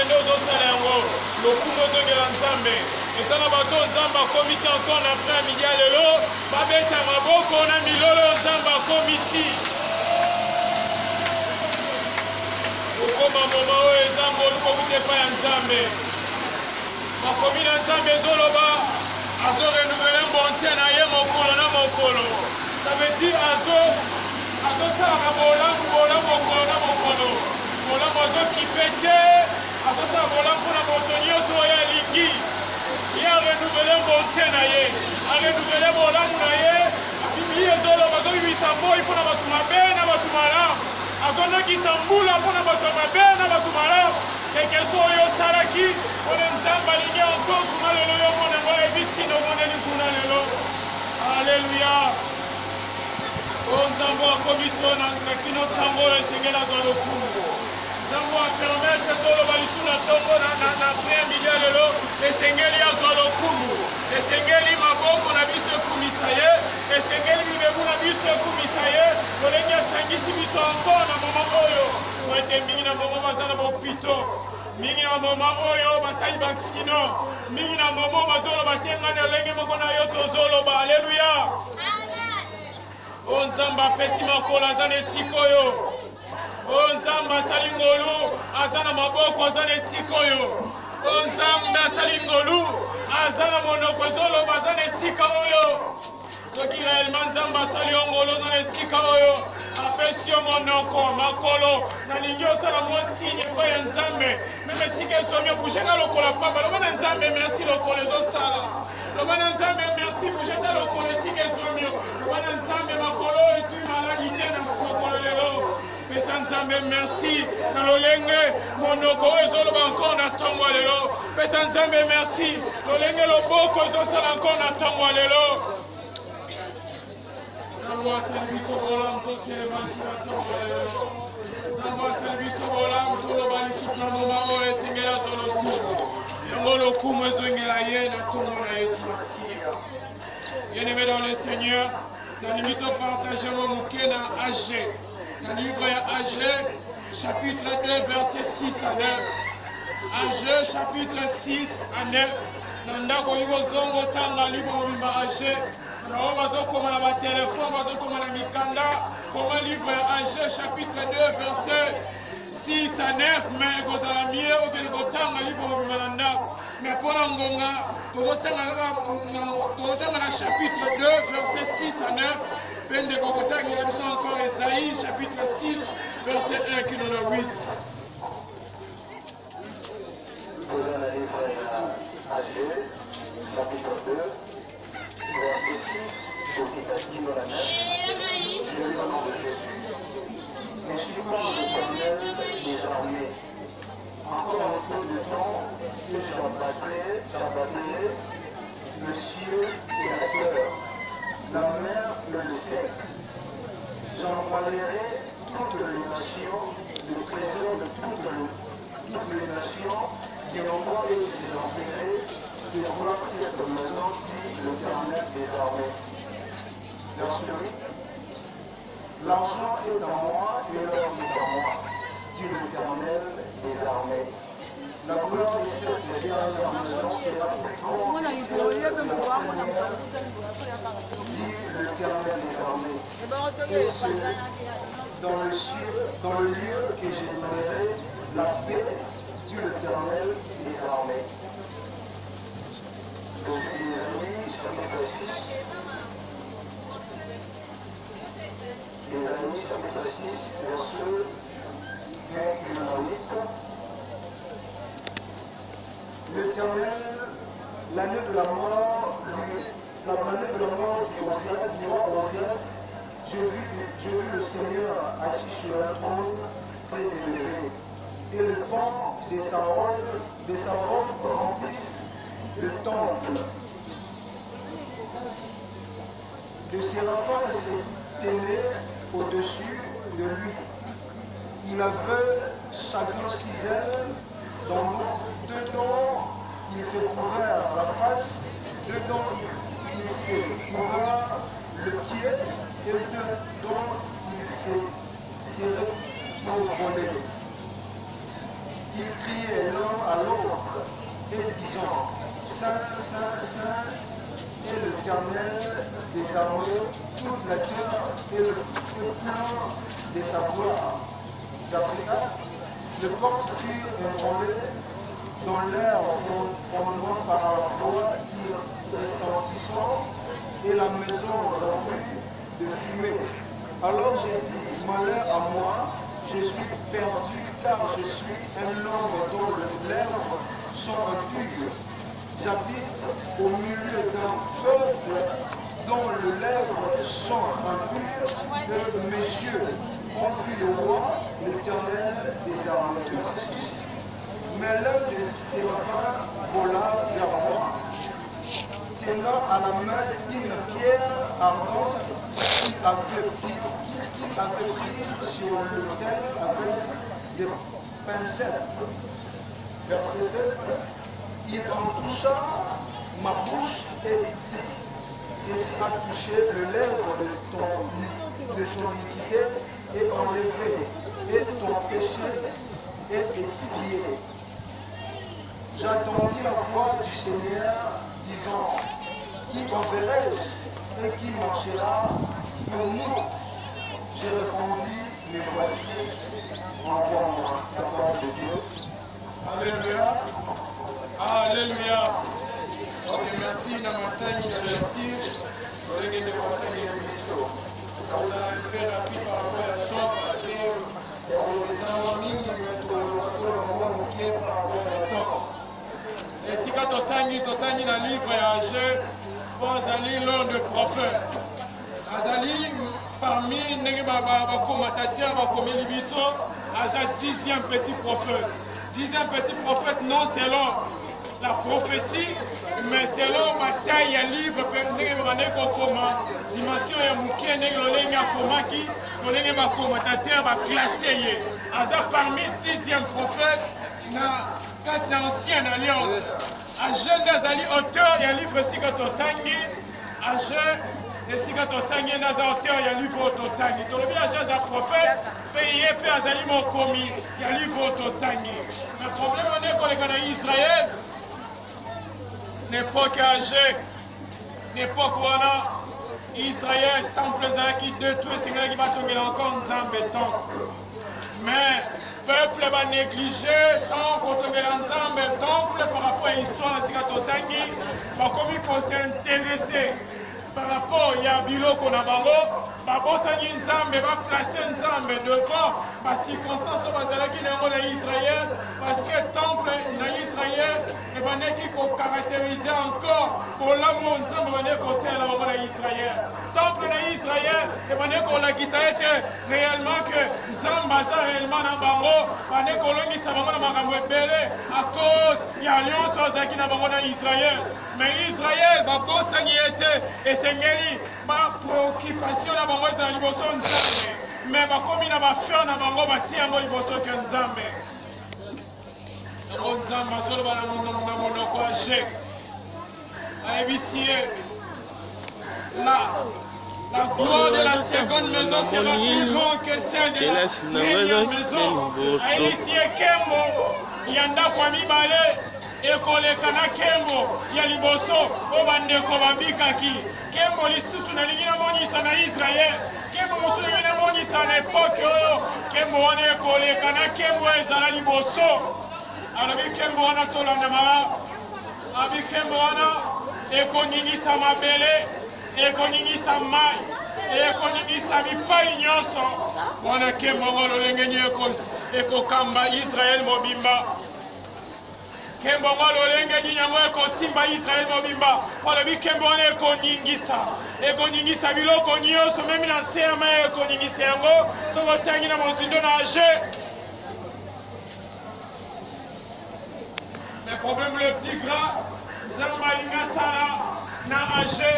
nde ozosala yango lokumu ozongela nzambe eza na bato nzambe akomisi encore na après midi ya lelo babeta maboko na milolo nzambe akomisi okoma moma oyo eza moluka okuta epai ya nzambe makomi na nzambe ezoloba azorenuvele bonte na ye mokolo na mokolo ça veut dire azosalaka bolamu mokolo na mokolo bolamu azokipe te azosala bolamu mpona moto nyonso oyo alingi ye arenuvele bonte na ye arenuvele bolamu na ye bibili ezoloba azobibisa moi mpona bato mabe na bato malamu azonokisa mbula mpona bato mabe na bato malamu ekeso oyo osalaki mpona nzambe alingi encore journa lelo yo mona ngo ebitino omoneli journa lelo alleluya o nzambe akomisi oyo na kino ntango oyo esengeli azwa lokumu nzambe apermetre toloba lisu na ntongo na priere midi ya lelo esengeli azwa lokumu esengeli maboko na biso ekumisa ye esengeli mibebu na biso ekumisa ye tolenge asangisi biso encore na moma oyo ete mingi na moma baza na bopito mingi na moma oyo basali vaksino mingi na moma bazoloba te ngai na lenge moko na yo tozoloba alleluya o nzambe apesi makolo aza na esika oyo o nzambe asali ngolu aza na maboko aza na esika oyo o nzambe asali ngolu aza na monoko ezoloba aza na esika oyo soki réellement nzambe asali yo ngolu aza na esika oyo apesi yo monoko makolo nalingi osala mwa signe epai ya nzambe meme esika esomi okushaka lokola pamba loba na nzambe merci lokolo ezosala loba na nzambe merci kushaka lokolo esika esomi loba na nzambe makolo esui maladi te na lokolo lelo pesa nzambe merci na lolenge monoko oyo ezoloba encore na ntongo lelo pesa nzambe merci lolenge loboko ezosala encore na ntongo lelo nzambe asali biso bolamu totelema ntongo lelo nzambe asali biso bolamu toloba lisusu na moma oyo esengeli azwa lokumu yango lokumu ezongela ye na ntongo na yesu masiya bien-aimé dans le Seigneur nalingi topartage mo moke na AG dans le livre AG, chapitre 2, verset 6 à 9. AG, chapitre 6 à 9. Nandako libo zongo tanga libo mimba AG. Nao bazokoma na ba téléphone, bazokoma na mikanda. Comme livre AG, chapitre 2, verset 6 à 9. Mais kozala mieux au que le tanga libo mimba nandako. Mais pour ngonga, tozotanga na chapitre 2, verset 6 à 9. Peine de Bogota, nous avons encore Esaïe, chapitre 6, verset 1, qui nous a 8. Vous allez aller à AG, chapitre 2, verset 6, au citatif de la mer. Je vais au nom de Jésus. Je suis comme l'Éternel des armées. Encore un peu de temps, j'abattrai le ciel et la terre. La mer le sait. J'envoyerai toutes les nations, le trésor de toutes les nations, et envoie et je l'enverrai de voir cette maison, dit l'Éternel des armées. Verset 8. L'argent est à moi et l'or est à moi, dit l'Éternel des armées. La gloire de cette dernière maison sera plus grande que celle de la première, dit l'Éternel des armées. Et ce, dans le lieu que je donnerai la paix, dit l'Éternel des armées. Donc, Ésaïe, chapitre 6. Ésaïe, chapitre 6, verset 28. L'Éternel, l'année de la mort du roi Osias, j'ai vu le Seigneur assis sur un trône très élevé, et le pan de sa robe remplisse le temple. Le séraphin s'éteignait au-dessus de lui. Il avait chacun 6 ailes, dedans il se couvert la face, dedans il se couvert le pied, et dedans il se serrait pour voler. Ils criaient l'un à l'autre et disant, Saint, Saint, Saint, est l'Éternel des armées, toute la terre et le plein de sa gloire. Verset 4. Les portes furent ébranlées dans l'air fondement par la voix qui retentissant, et la maison remplie de fumée. Alors j'ai dit, malheur à moi, je suis perdu car je suis un homme dont les lèvres sont impures. J'habite au milieu d'un peuple dont les lèvres sont impures, et mes yeux ont vu le roi, l'Éternel des armées. Mais l'un de ses frères vola vers moi, tenant à la main une pierre ardente qu'il avait prise sur l'autel avec des pincettes. Verset 7. Il en toucha ma bouche et dit, ceci a touché le lèvre de ton iniquité et enlevé, et ton péché est expié. J'attendis la voix du Seigneur, disant, qui enverrai-je et qui marchera pour nous? J'ai répondu, mais voici, envoie-moi. La parole de Dieu. Alléluia. Alléluia. Ok, merci. La matin, il y a le tir. Vous avez des matin, il y a l'émission. Vous allez faire rapide par rapport à temps parce que les amis, ils mettent au par rapport à temps. Et si quand totangi na livre ya Agé, bazali l'un de prophète. Azali parmi les commentateurs, bakomeli biso, aza 10e petit prophète. 10e petit prophète non selon la prophétie, mais selon la taille ya livre, dimension ya mukie ndenge lolengi akomaki, lolengi bakommentateur baklasse. Aza parmi 10e prophète dans l'ancienne alliance. Agé Nazali, auteur, il y a un livre Sika Totangi. Agé, et Sika Totangi, Naza, auteur, il y a un livre Totangi. Tolobi Agé, c'est un prophète, payé, puis Azali Mokomi, il y a un livre Totangi. Mais le problème, on est qu'on est Israël, n'époque Agé, n'époque où on a Israël, temple qui détruit, c'est qui va tomber encore en Zambéton. Mais peuple va négliger tant qu'on te met ensemble temple par rapport à l'histoire de Sikatotangi, comme il faut s'intéresser par rapport à Bilo Konabaro, Babosani Nzambe va placer Nzambe devant la circonstance de Israël, parce que le temple d'Israël est caractérisé encore pour l'amour Nzambe d'Israël. Le temple d'Israël est réellement que Zambaza réellement dans Bango, à cause de l'alliance d'Israël. Mais Israël va bosser et c'est ma préoccupation na bango ezala liboso nzambe mais bakomi na bafere na bango batie yango liboso ke nzambe yango nzambe azoloba na monoko ya Agé ayebisi ye la gloire de la seconde maison sera plus grande que celle de la première maison. Ayebisi ye nkembo ya ndako ya mibale ekoleka na nkembo ya liboso oyo bandeko babikaki. Kembo lisusu nalingi namonisa na Israël, kembo mosusu nalingi namonisa na epoke oyo kembo wana ekoleka na kembo ezala liboso. Alobi kembo wana tolanda malamu, abi kembo wana ekoningisa mabele, ekoningisa mai, ekoningisa bipai nyonso. Wana kembo ngo lolenge nyi ekokamba Israël mobimba. Kembo ngo lolenge nyi yango ekosimba Israël mobimba. Olobi kembo wana ekoningisa biloko nyonso memi na se ya mai ekoningisa yango soki otangi na mozindo na Agé. Le problème le plus grave, Nzambe alingi asala na Agé,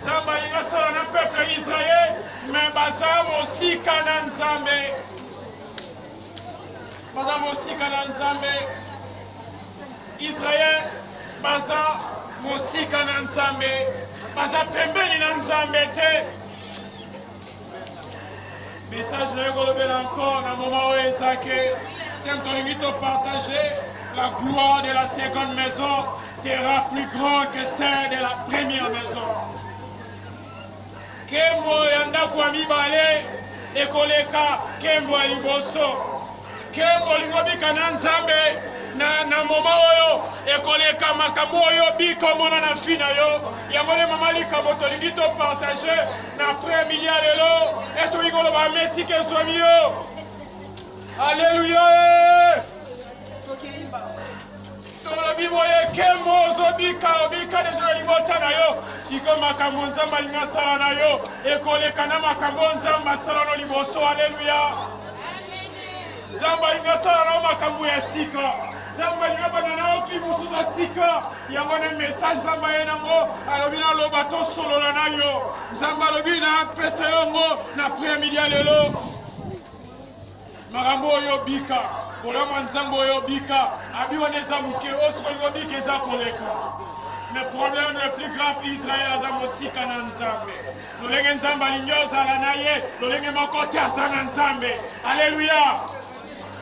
Nzambe alingi asala na peuple Israël, mais baza mosika na Nzambe. Baza mosika na Nzambe. Israël baza mosika na Nzambe, baza pembeni na Nzambe te. Message na ekolobela encore na moment oyo ezake partager, la gloire de la seconde maison sera plus grande que celle de la première maison. Kembo yanda kwa mibale ekoleka kembo ya liboso. Kembo lingobika na nzambe na moma oyo ekoleka makambo oyo bika mona na fina yo. Yangole mama likambo tolingi to partager na premier lelo. Esto bigolo ba merci ke swami yo. Alléluia. Tolo biboye kembo zobika obika dejo libota na yo. Siko makambo nzamba linga sala na yo. Ekoleka na makambo nzamba sala no liboso. Alléluia. Nzamba linga sala na makambo ya sika. Nzamba linga banana oki musuza sika. Yango na message nzamba yenango alobi na loba to solo na yo. Nzamba lobi na pesa yongo na premier lelo. Marambo oyo bika, kolama nzambo oyo bika, abiwa neza muke, osko bika eza koleka. Le problème le plus grave Israël azamosika na nzambe. Lolenge nzamba linyoza la naye, lolenge makote asana nzambe. Alléluia.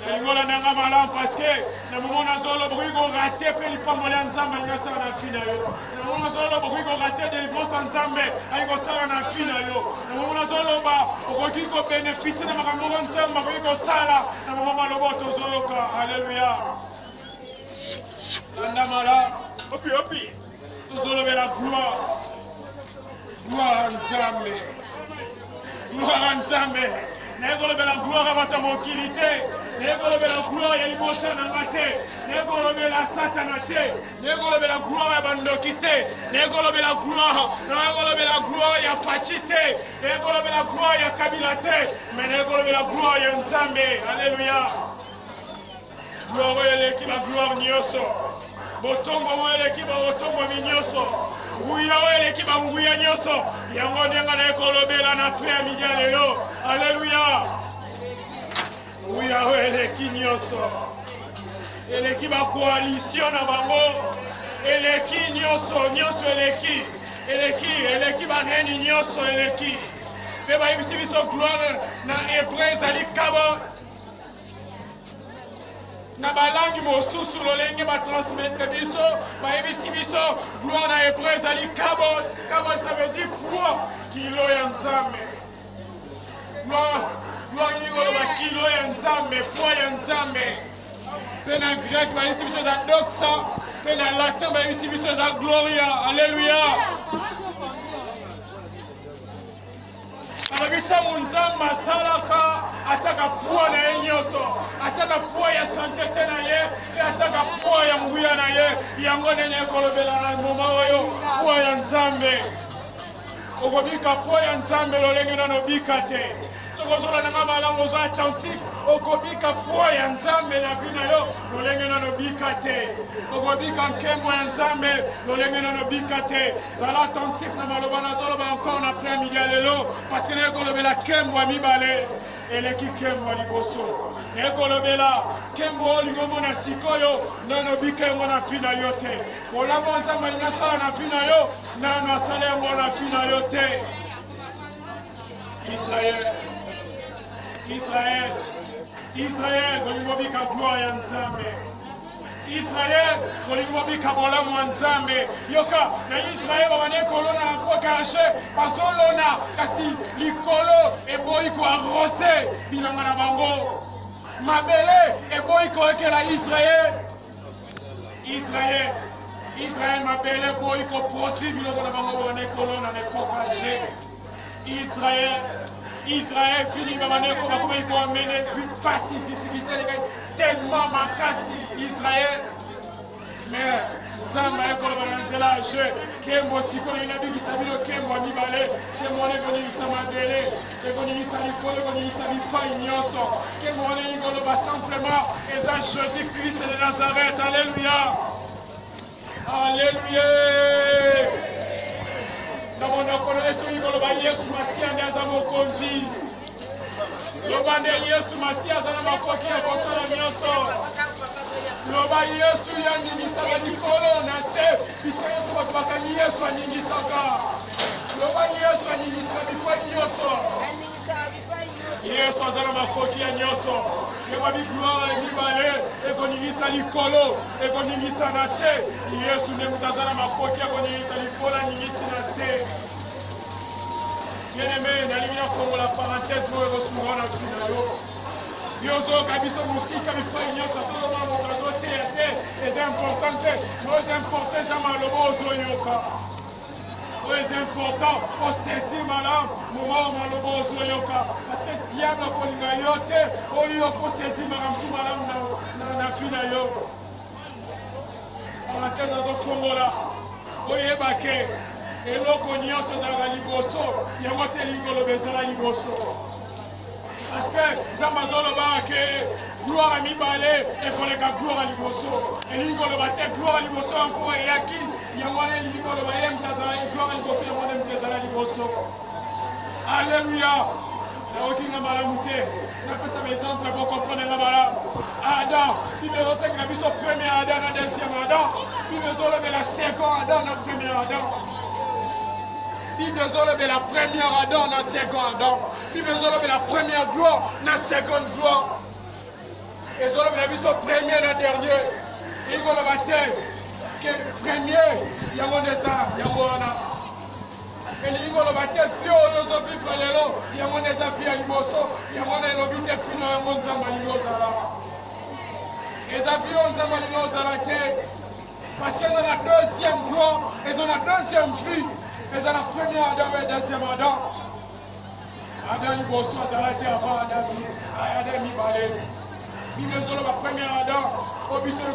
Lingola nanga malam parce que na moment nazolo brigo raté pe lipambola nzamba lingasala na fina yo. Na moment nazolo brigo raté de libosa nzambe ayiko sala na fina yo. Na moment nazolo ba okoki ko bénéficier na makambo nzamba brigo sala na moment malobo tozoyoka. Alléluia. Landa mala opi tozolo be la gloire. Gloire à nzambe. Gloire à nzambe. Negolobe la gloire à votre mobilité. Negolobe la gloire à l'émotion à maté. Negolobe la satanate. Negolobe la gloire à bandokité. Negolobe la gloire. Negolobe la gloire à fachité. Negolobe la gloire à kabilate. Mais negolobe la gloire à nzambe. Alléluia. Gloire à l'équipe à gloire nyoso. Botombo à l'équipe à botombo minyoso. Nguya wele kiba nguya nyoso yango ndenga na ekolobela na prayer media lelo. Alléluia. Nguya wele kinyoso eleki ba coalition na bango eleki nyoso eleki ba reni nyoso eleki pe ba ibisi biso gloire na hébreu ali kabo na balangi mosusu lolenge batransmettre biso bayebisi biso gloire na hébreu ezali kabod. Kabod ça veut dire poids kilo ya nzambe. Gloire nikoloba kilo ya nzambe, poids ya nzambe. Mpe na grec bayebisi biso eza doxa, mpe na latin bayebisi biso eza gloria. Alléluia. alobi ntango nzambe asalaka ataka poids na ye nyonso, ataka poids ya sante te na ye mpe ataka poids ya nguya na ye. Yango ndenge ekolobela na moma oyo poids ya nzambe. Okobika poids ya nzambe lolenge nano bika te. Soki ozolanda malamu oza attentif okobika poids ya nzambe na vi na yo lolenge nano bika te. Okobika nkembo ya nzambe lolenge nano bika te. Zala attentif na maloba nazoloba encore na plein media lelo parce que ekolobela nkembo ya mibale eleki nkembo ya liboso. Ekolobela nkembo olingo mona sikoyo nano bika yango na vi na yo te. Kolamba nzambe alingi asala na vi na yo nano asala yango na vi na yo te. Israël, kolingo bika gloire ya nzambe. Israël, kolingo bika bolamu ya nzambe. Yoka, na Israël babane kolona na pokache, bazolona kasi likolo eboyi ko arrose bilanga na bango. Mabele eboyi ko ekela Israël. Israël mabele eboyi ko produit biloko na bango babane kolona na pokache. Israël fini bamaneko bakomi koamene pasi difficulté tellement makasi Israël. Mais nzambe ekoloba na nzela je kembo sikoyo inabikisa bino kembo ya mibale kembo wana ekoningisa mabele ekoningisa likolo ekoningisa bipai nyonso kembo wana ekoloba simplement eza Jésus Christ de Nazareth. Alléluia. Alléluia. Namonoko esoki koloba Yesu Masiya nde aza mokonzi. Loba nde Yesu Masiya aza na makoki ya kosala nyonso. Loba Yesu yaningisaka likolo na se biso nyonso bato bakangi Yesu aningisaka. Loba Yesu aningisaka bipai nyonso. Yesu aza na makoki ya nyonso. yebabi gloire mibale ekoningisa likolo ekoningisa na se yesu nde moto aza na makoki akoningisa likolo aningisi na se bien-aimé nalingi nafongola parenthèse oyo ekosunga na fina yo yozoyoka biso mosika bipai nyonso tozomona moto azoteya te eza important te no eza important eza maloba ozoyoka oyo eza important osesi malamu moma oyo maloba ozoyoka parce que diable akolinga yo te oyo okosesi makambo malamu na fi na yo parenthèse azofongola oyeba ke eloko nyonso ezalaka liboso yango te elingi oloba ezala liboso parce que nzambe azolobaka ke gloire mibale ekoleka gloire liboso elingi koloba te gloire liboso yango eyaki yango wana elingi koloba ye moto azala gloire liboso yango nde moto ezala liboso alleluya naokinga malamu te napesa baexemple po comprendre nga malamu adam bible ezotekela biso premier adam na deuxième adam bible ezolobela second adam na premier adam Bible est la première Adam dans second Adam. Bible est la première gloire dans seconde gloire. Et c'est la vision première dans dernier. Il y a le baptême. Premier, il y a mon désir, il y a mon ana. Et il y a le baptême. Puis on nous a vu frère il y a mon désir à l'imoso. Il y a mon élobite fino, il y a mon zambalino zala. Et ça fait on zambalino zala parce qu'ils ont la deuxième gloire, ils ont la deuxième vie. Et c'est la première Adam et la deuxième Adam. Adam il bosse à la terre avant Adam. Adam il balait. Il nous a la première Adam. Au biseau de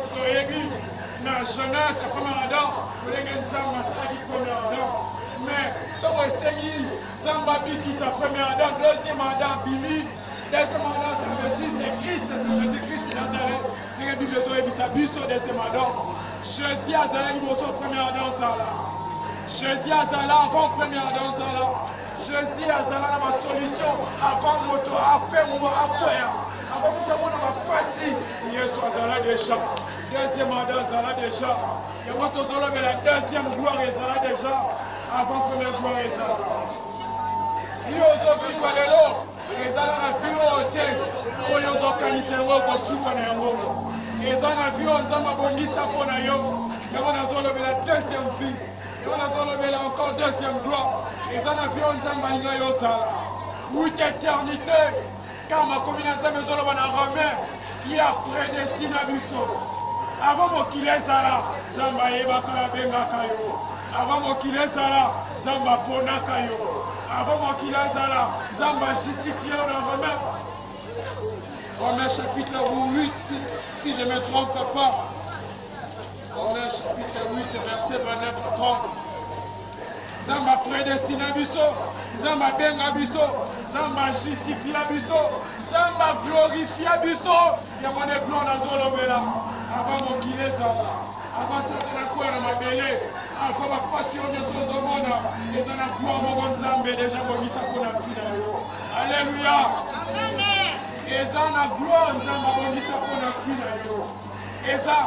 dans la jeunesse, la première Adam. Vous voulez que Zamba soit la première Adam. Mais quand on essaye, Zamba qui sa première Adam, deuxième Adam, Billy. Deuxième Adam, ça veut dire c'est Christ, c'est Jésus-Christ de Nazareth. Il y a des biseaux deuxième Adam. Jésus a zalé il bosse au premier Adam, ça là. Jésus a zala avant premier Adam zala. Jésus a zala na ma solution avant moto après moment après. Avant que mon ma passi. Yesu a zala déjà. Deuxième Adam zala déjà. Et moto zala mais la deuxième gloire est zala déjà avant première gloire est zala. Ni aujourd'hui balelo. Ezala na vio hotel. Oyo zokanisa ngo ko suka na yango. Ezala na vio nzamba bongisa pona yo. Yango na zolo la deuxième vie. On a encore deuxième gloire. Et ça n'a fait un zambalinga yosa. Où éternité. Car ma communauté maison on a Romain qui a prédestiné à Bisso. Avant mon qu'il est là, Zamba Eba Kalabenga Kayo. Avant mon qu'il est là, Zamba Pona Kayo. Avant mon qu'il est là, Zamba justifié on a Romain. Romain chapitre 8, si je ne me trompe pas. Romains chapitre 8, verset 29 à 30. Zamba prédestiné biso, Zamba benga biso, Zamba justifié biso, Zamba glorifié biso. Il y a mon éclat dans Zolobela. Avant mon kilé Zamba. Avant ça, on a quoi dans ma belle. Avant ma passion de Sozomona. Et on a quoi mon Zambé déjà pour qui ça qu'on a pris dans l'eau. Alléluia. Et ça, on a gloire Zamba pour qui ça qu'on a pris dans l'eau. Et ça,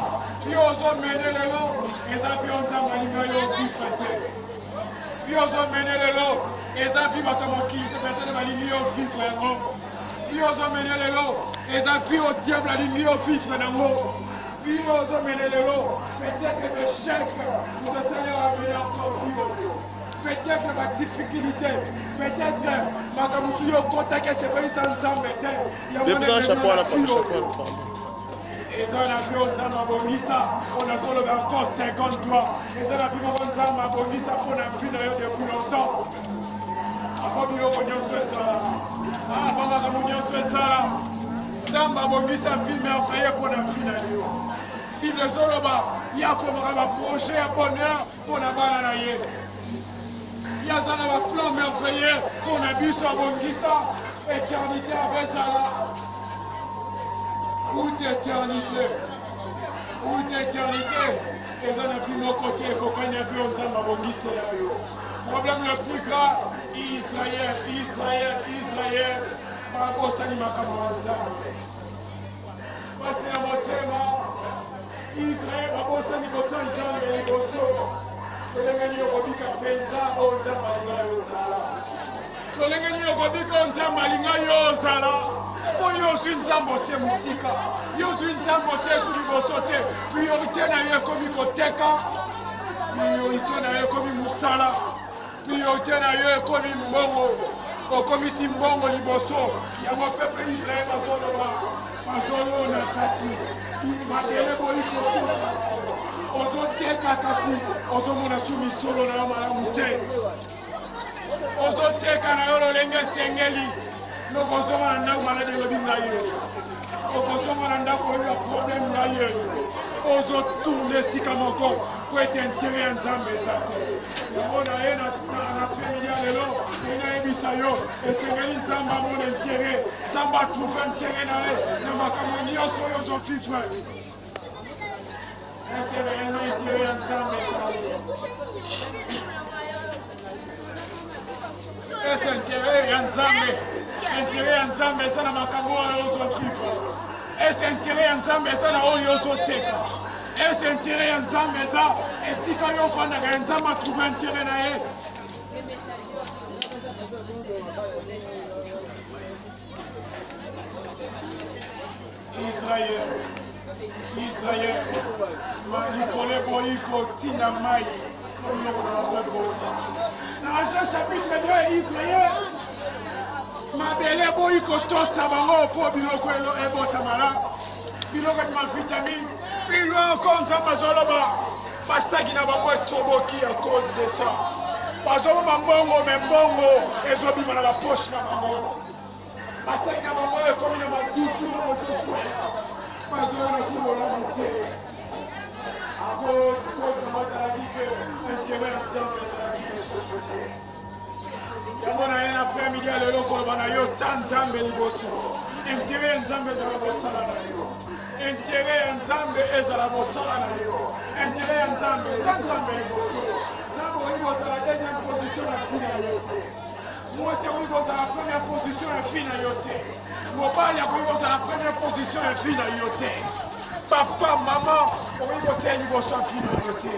puis on a mené le lot, et ça, puis on a mené le lot, puis on a mené le lot, et ça, puis on a mené le lot, puis on a mené le lot, et ça, puis on diable a mené le lot, puis on a mené le lot, peut-être que le chef, nous a amené encore peut-être la difficulté, peut-être que le contact, c'est pas une ensemble, et ça, on a vu Nzamba Bongisa, on a solo encore 50 doigts. Et ça, on a vu Nzamba Bongisa pour la fin depuis longtemps. Avant que nous soyons ça, avant que nous soyons ça, Nzamba Bongisa film merveilleux pour la fin. Bible Zoloba, il y a un projet à bonheur pour la banane. Il y a un plan merveilleux pour la bus à Bongisa, éternité avec ça. Où d'éternité, et ça n'a plus nos côtés, il faut qu'on ait vu ensemble Bongisa. Problème le plus grave, Israël, par rapport au Salima Kamansa. Parce que la montée, Israël, par rapport au Salima Kamansa, et les gossos, et les gagnants au Bika Penza, au Zamba Yosa. lolenge nini okobika nzambe alinga yo ozala po yo ozwi nzambe otie mosika yo ozwi nzambe otie esu liboso te priorité na yo ekomi koteka priorité na yo ekomi mosala priorité na yo ekomi mbongo okomisi mbongo liboso yango pepe Israel bazolona kasi mabele boyi kokosa ozoteka kasi ozomona su misolo na yo malamu te ozoteka na yo lolenge esengeli noko ozomona ndako maladi elobi ngai ye okozomona ndako oyoka problème ngai ye ozotourne esika moko po ete intere ya nzambe eza te yango na ye na premili ya lelo enayebisa yo esengeli nzambe amona intere nzambe atrouve intere na ye na makambo nyonso oyo ozofifre ese réellement intere ya nzambe ezali ese intere ya nzambe eza na makambo oyo ozofifre ese intere ya nzambe eza na oyo ozoteka ese intere ya nzambe eza esika yo ofandaka ya nzambe atrouve intere na ye Israël likolo eboyi kotinda mai biloko na bango eboti na Jean chapitre 2 Israël mabele eboyi kotosa bango mpo biloko ebotamala biloko ebima vitamine biloko nzambe azoloba basaki na bango etoboki à cause de ça bazoboma mbongo me mbongo ezobima na baposhe na bango basaki na bango ekomi na madusu na bozokwela bazona sur bolamu te à cause na bazalaki ke intérêt ya nzambe ezalaki lisusu te yango na ye na premidi ya lelo koloba na yo tia nzambe liboso intere ya nzambe ezala bosala na yo intere ya nzambe ezala bosala na yo intere ya nzambe tia nzambe liboso nzambe oyi kozala deuxième position na fi na yo te mwasi akoki kozala première position ya fi na yo te mobali akoki kozala première position ya fi na yo te papa mama okoki kotia liboso ya fi na yo te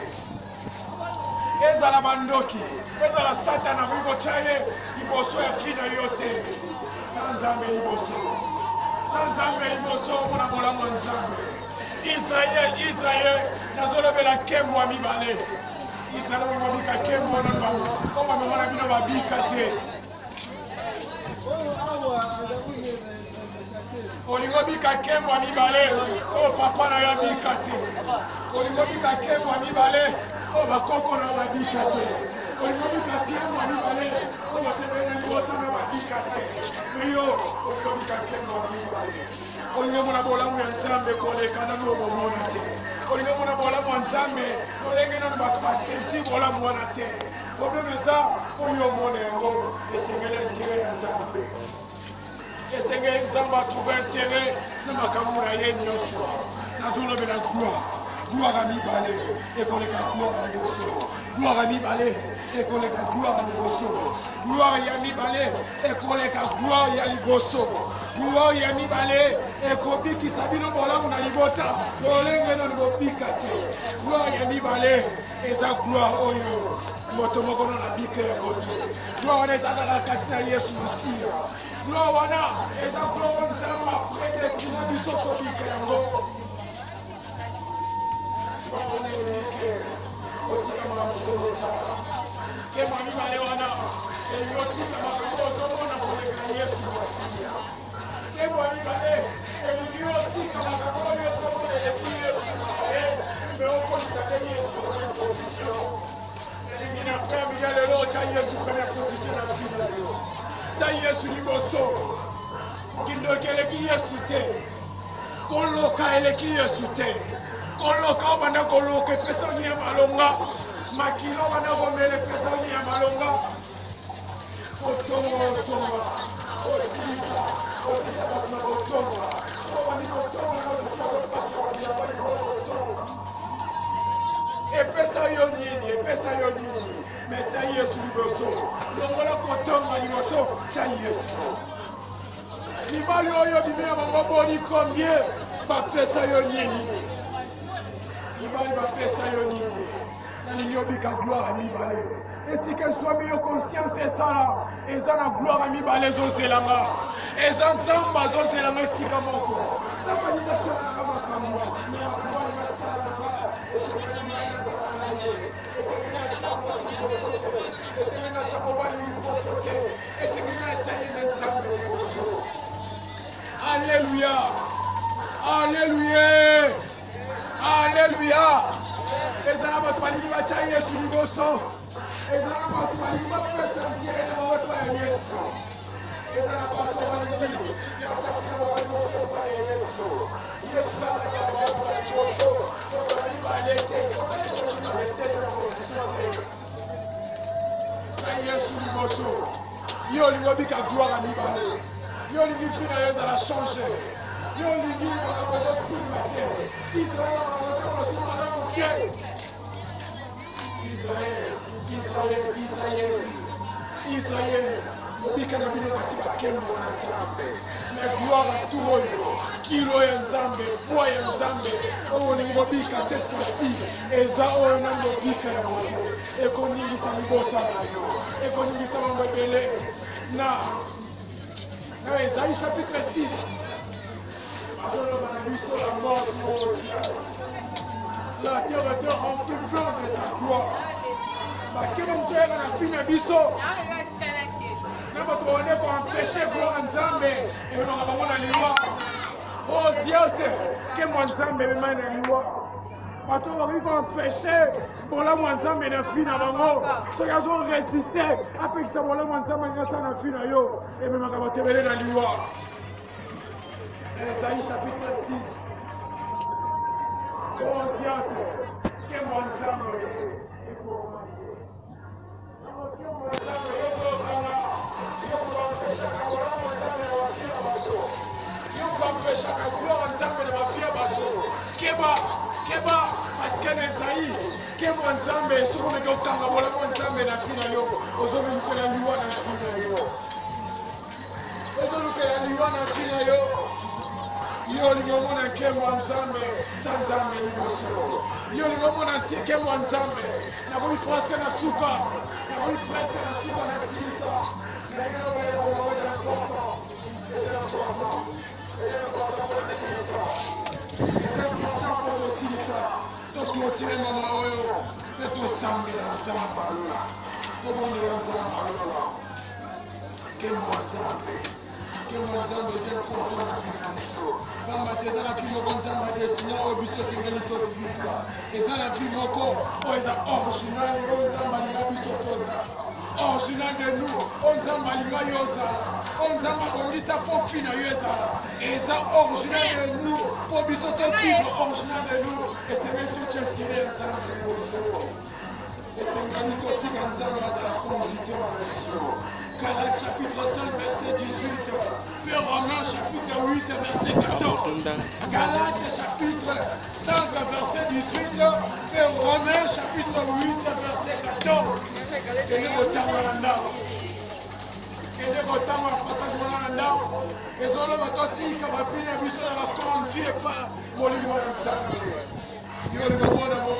ezala bandoki ezala satana akoki kotia ye liboso ya fi na yo te ta nzambe liboso omona bolamu ya nzambe israel nazolobela nkembo ya mibale israel oyo babika nkembo na bango oyo bamama na bino babika te olingo bika nkembo ya mibale oyo papa na yo abika te olingo bika nkembo ya mibale oyo bakoko na yo babika te olingo bika nkembo ya mibale oyo batebena libota na yo babika te meyo olingo bika nkembo ya mibale olingo mona bolamu ya nzambe koleka nanu obomona te olingo mona bolamu ya nzambe olenge nanu bato basensi bolamu wana te probleme eza oyo omona yango esengeli intere ya nzambe esengeli nzambe atrouve intere na makambo na ye nyonso nazolobela gloire ya mibale ekoleka gloire ya liboso gloire ya mibale ekoleka gloire ya liboso gloire ya mibale ekoleka gloire ya liboso gloire ya mibale ekobikisa bino bolamu na libota lolenge nano bobika te gloire ya mibale eza gloire oyo moto moko no na bika yango te gloire wana ezalaka kati na yesu masiya gloire wana eza gloire nzambe apredestina biso kobika yango kema mibale wana eyotikamaka ozomona koleka yesu masiya kema mibale elingi otikamaka oyo ozomona eleki yesu me okolisa te yesu position elingi na premia lelo otya yesu première position na fili na yo tya yesu liboso kindoki eleki yesu te koloka eleki yesu te koloka obanda koloka epesa oni ya malonga makilo obanda komela epesa oni ya malonga kotonga osika osisa bato na kotonga obandi kotonga epesa yo nini me tya yesu liboso longola kotonga liboso tya yesu mibali oyo bimela bango boni kombie bapesa yo nini mibali bapesa yo nini nalingi obika gloire ya mibale esika ezwami yo conscience esala eza na gloire mibale ezozelanga eza nzambe azozelanga esika moko zapanikasolanga makambo esengeli na tya mobali liboso te esengeli na tya ye na nzambe liboso. Alléluia. Alléluia. Alléluia. Ezala bato balingi batya Yesu liboso. Ezala bato balingi bapesa ntiere na maboko ya Yesu. Ezala bato balingi batya liboso ya Yesu. Yesu bataka maboko ya liboso. Balingi balete. Na Yesu liboso. Yo lingo bika gloire mibale. Yo lingi fina yo ezala change. Yo lingi bakakoza simba te. Israel bakakoza simba na moke. Israel, bika na bino kasi bakembo na Nzambe. Na gloire à tout oyo, kilo ya Nzambe, poids ya Nzambe. Oyo lingi bobika cette fois-ci, eza oyo na bobika ya moke. Ekoningisa libota na yo. Ekoningisa mambo ebele. Na Esaïe chapitre 6. La terre était remplie de sa gloire. Bakema mzoya na fina biso. Na bato baone ko empêcher gloire Nzambe. Et on va voir liwa. Oh Dieu, que mon Nzambe me mène à liwa. Bato bato ko empêcher bola mo Nzambe na fina bango. So yazo résister après que ça bola mo Nzambe ngasa na fina yo. Et même ka batebele na liwa. Esaïe chapitre 6. Conscience que mon Nzambe est pour moi. Keba parce que Esaïe kebo Nzambe soko meka okanga bola mo Nzambe na fina yo ozomikela liwa na fina yo ozolukela liwa na fina yo yo lingomona nkembo ya Nzambe ta Nzambe liboso yo lingomona nkembo ya Nzambe nakomi presque na suka na silisa c'est important pour tosilisa toclotire mama oyo mpe tosambela Nzambe tobondela Nzambe nkembo ya Nzambe Nzambe eza important na biso pamba te eza na vi moko Nzambe adesina oyo biso esengeli tobika eza na vi moko oyo eza original oyo Nzambe alinga biso toza original de nous oyo Nzambe alinga yo ozala oyo Nzambe abongisa mpo fi na yo ezala eza original de nous mpo biso tovivre original de nous esengeli tocheltire ya Nzambe liboso esengeli totika Nzambe azala conducteur na biso. Galates chapitre 5 verset 18, puis Romains chapitre 8 verset 14. Galates chapitre 5 verset 18, puis Romains chapitre 8 verset 14. Kende kotanga na ndako. Kende kotanga na partage na ndako. Ezoloba totika bapina biso na baconduire par molimo ya Nzambe. Yo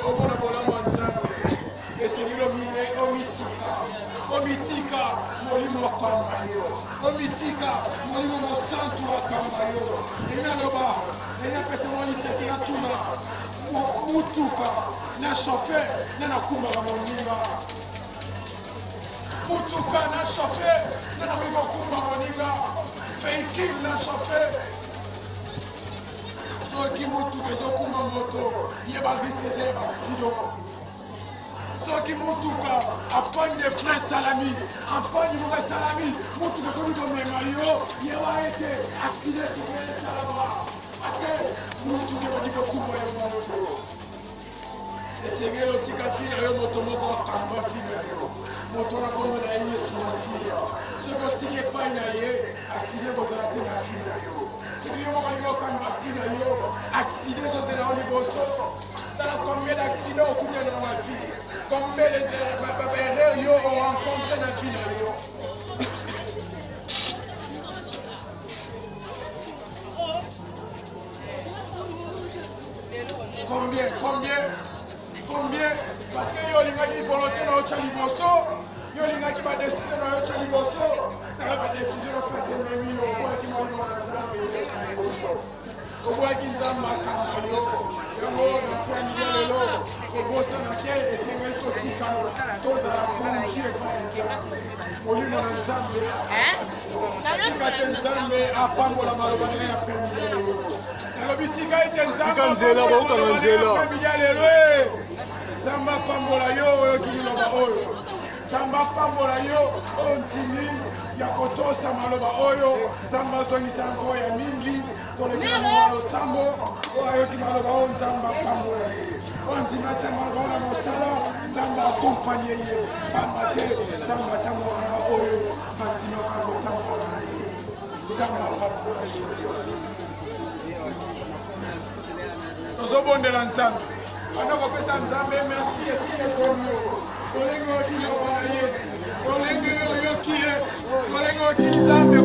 omona bolamu ya Nzambe. Esengeli omitika molimo wakamba yo omitika molimo mosantu wakamba yo enaloba enapesa molisesi natuna mutuka na chauffeur na nakumbaka moninga mutuka na chauffeur na nakoki kokumba moninga véhicule na chauffeur soki mutuka ezokumba moto yeba risque eza ya baksilo soki mutuka apanye frein salami apanye moko salami mutuka ekomi komema yo yewa ete accident sikoyo esalama parce mutuka ekoki kokumba yo moto esengeli otika fi na yo moto moko akamba fi na yo moto na kombo na ye Yesu Masiya soki otiki epai na ye accident kozala te na fi na yo soki yo moko alingi okamba fi na yo accident ezozela yo liboso tala combien d'accident okutana na ma vie combien les erreurs yo rencontré na vie na yo combien parce que yo olingaki volonté na otya liboso yo lingaki badesizio na yo tyo liboso nala badesizio opesa memi oboyaki molimo na nzambe oboyaki nzambe makamba yo yango nakwamile lelo kobosana te esengeli totikala tozala kondu epai ya nzambe molimo na nzambe tika te nzambe apambola maloba nene ya pemile lelo nalobi tika ete nzambe apambola lelo nzambe apambola yo oyoki liloba oyo nzambe apambola yo oyo ntimi ya kotosa maloba oyo nzambe azongisa yango ya mingi tolekela mwa losambo oyo ayoki maloba oyo nzambe apambola ye oyo ntimi atia maloba oyo na mosala nzambe akompanye ye pamba te nzambe atambola maloba oyo batimaka kotambola na ye nzambe apambola ye tozobondela nzambe anda kopesa nzambe merci esika ekomi tolenge oyoki loba na ye tolenge oyoki ye tolenge oyoki nzambe